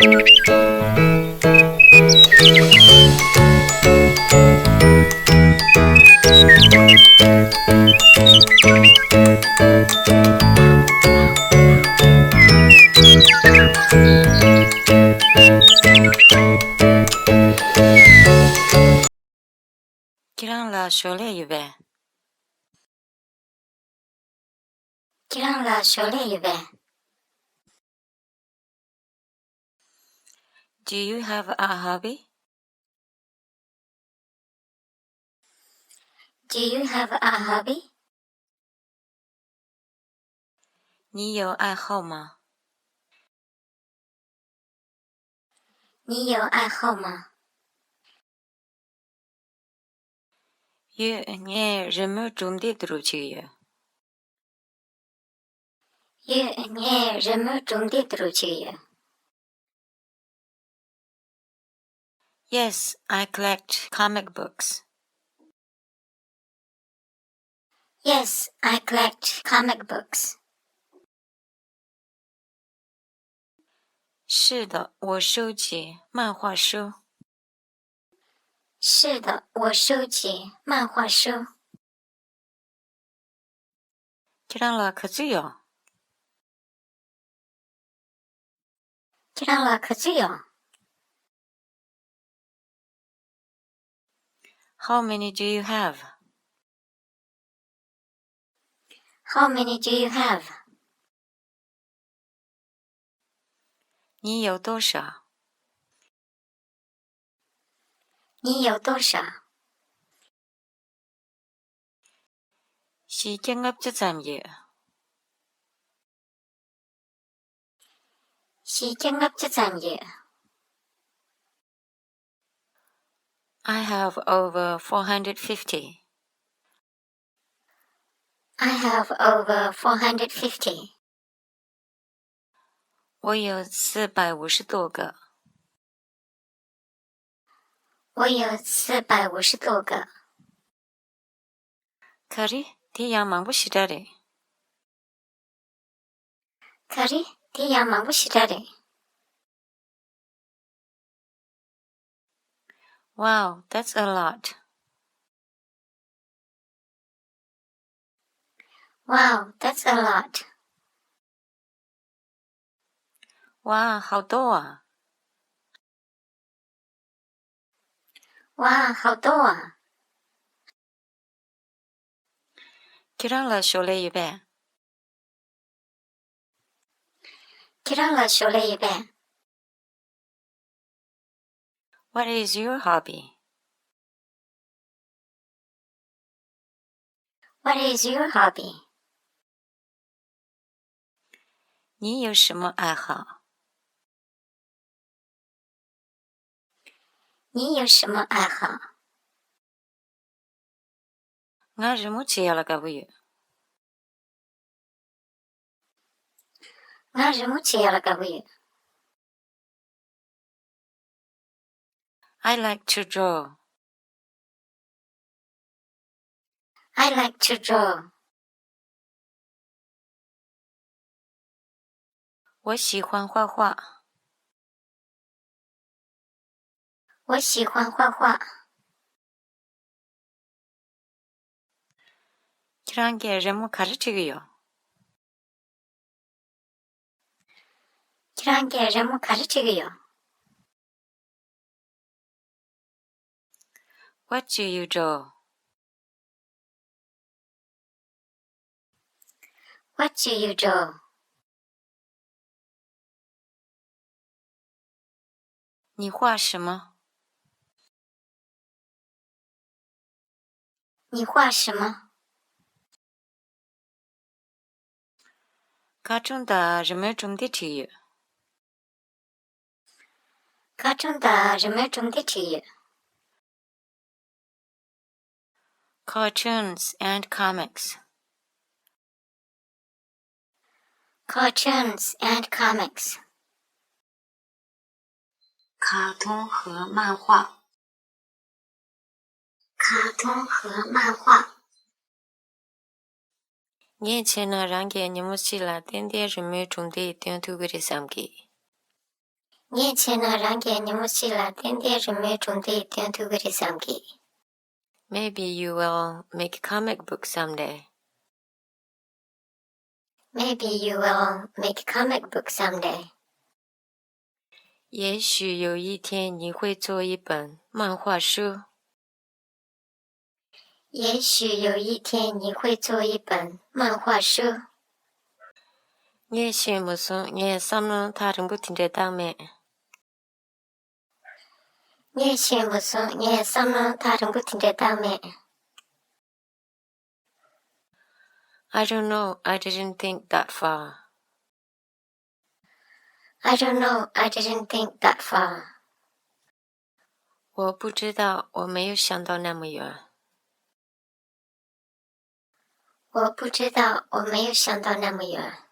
Kiranla şöyle yüve. Kiranla şöyle yüve. Do you have a hobby? Do you have a hobby? 你有爱好吗？你有爱好吗？ Nghe rımı cumdi durucuyu. nghe rımı cumdi durucuyu. Yes, I collect comic books. Yes, I collect comic books. 是的，我收集漫画书。是的，我收集漫画书。 Kiranla kızıyor. 키랑라 그지요? How many do you have? How many do you have? 你有多少？你有多少？ 시경업자잠이. 시경업자잠이. I have over 450. I have over 450. 我有450多个。我有450多个。 Kari, diya mambushidare. Kari, diya mambushidare. Wow, that's a lot. Wow, that's a lot. 哇，好多啊！哇，好多啊！ Kiranla şöyle yüve. 키랑라 쇼레 입에. What is your hobby? What is your hobby? 你有什么爱好？你有什么爱好？ 我日木切了个不有。我日木切了个不有。 I like to draw. I like to draw. 我喜欢画画。我喜欢画画。 Kirange remu 가르치고요. 키랑게 레모 가르치기요. What do you draw? What do you draw? 你画什么？你画什么？ 가정다 remu 중디치유. 가정다 레모 중디치. Cartoons and comics. Cartoons and comics. 卡通和漫画。卡通和漫画。 예체나 랑게 니무실라 덴데 remu 중디 땡투그리 삼기. 니에체나랑게 니모시라 덴데 르메 종데 덴투그리 삼기. Maybe you will make a comic book someday. Maybe you will make a comic book someday. 也许有一天你会做一本漫画书。也许有一天你会做一本漫画书。 也许무슨 예 삼는 다른 부팅제 다음에. 也许무슨 예 삼는 다른 부팅제 다음에. I don't know. I didn't think that far. I don't know. I didn't think that far. 我不知道，我没有想到那么远。我不知道，我没有想到那么远。